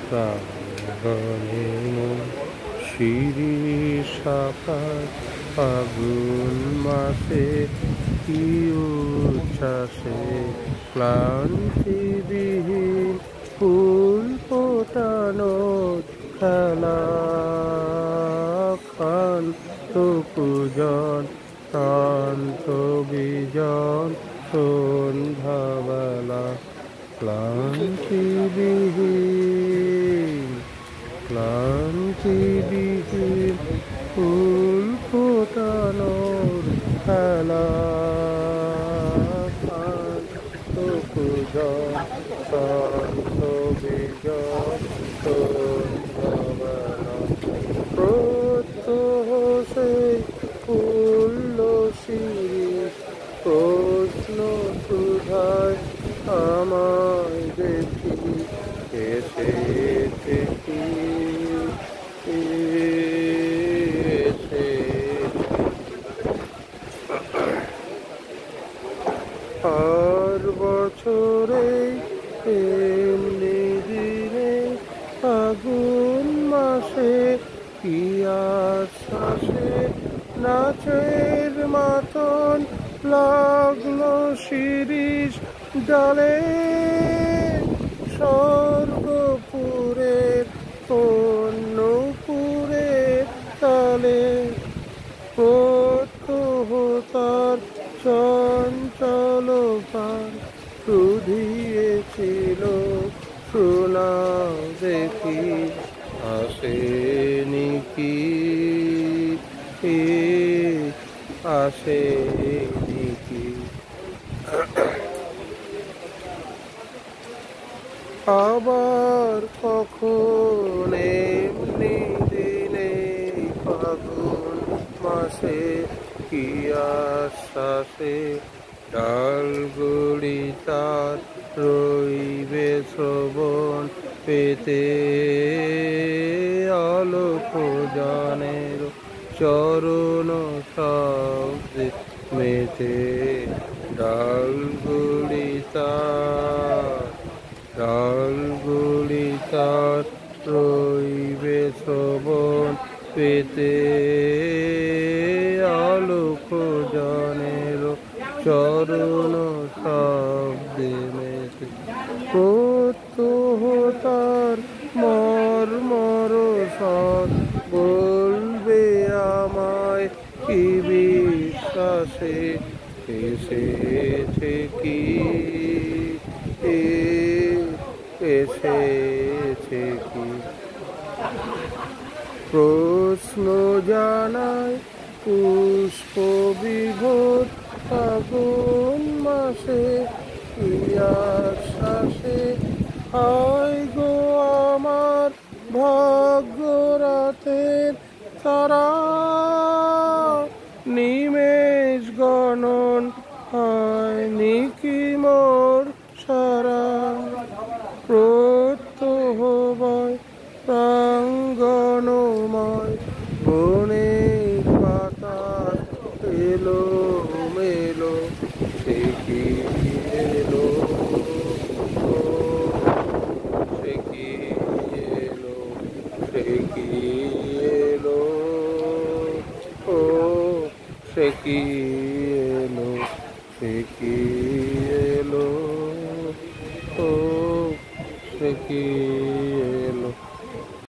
প্রাঙ্গণে মন শিরিষ আকাশ ফাগুন মাসে কি উচ্ছ্বাসে ক্লান্তিবিহীন ফুল ফোটানোর খেলা ক্ষান্ত পূজন শান্ত বিজন সন্ধ্যাবেলা ক্লান্তিবিহীন ফুল ফোটানোর খেলা শান্ত পূজন শান্ত বিজন সন্ধ্যাবেলা প্রত্যহ সেই ফুল্ল শিরিষ প্রশ্ন সুধায় আমায় দেখি এসেছে কি আর বছরে এমনি দিনে ফাগুন মাসে কি আশ্বাসে নাচের মাতন লাগলো শিরিষ ডালে স্বর্গপুরের অন্নপুরের তালে প্রত্যহ তার চঞ্চল পার শুধিয়েছিল শোনাও দেখি আসেনি কি আসেনি কি আবার কখন এমনি দিনে ফাগুন মাসে কি আশ্বাসে ডালগুলি তার রইবে শ্রবণ পেতে আলোক জানের চরণ শব্দে মেতে ডালগুলি তার রইবে শ্রবণ পেতে আলোক জানের চরণ শব্দে মেতে প্রত্যহ তার মর্মর স্বর বলবে আমায় কি বিশ্বাসে এসেছে কি এসেছে কি প্রশ্ন জানায় পুষ্প বিভোর ফাগুন মাসে আশ্বাসে হায় গো আমার ভাগ্য রাতের তারা নিমেষ গণন হয়নি কি মোর সারা প্রত্যহ বয় প্রাঙ্গণময় বনের পাতার এলো মেলো সে কি এলো সে কি এলো সে কি এলো ও সে কি এলো সে কি এলো ও সে কি এলো।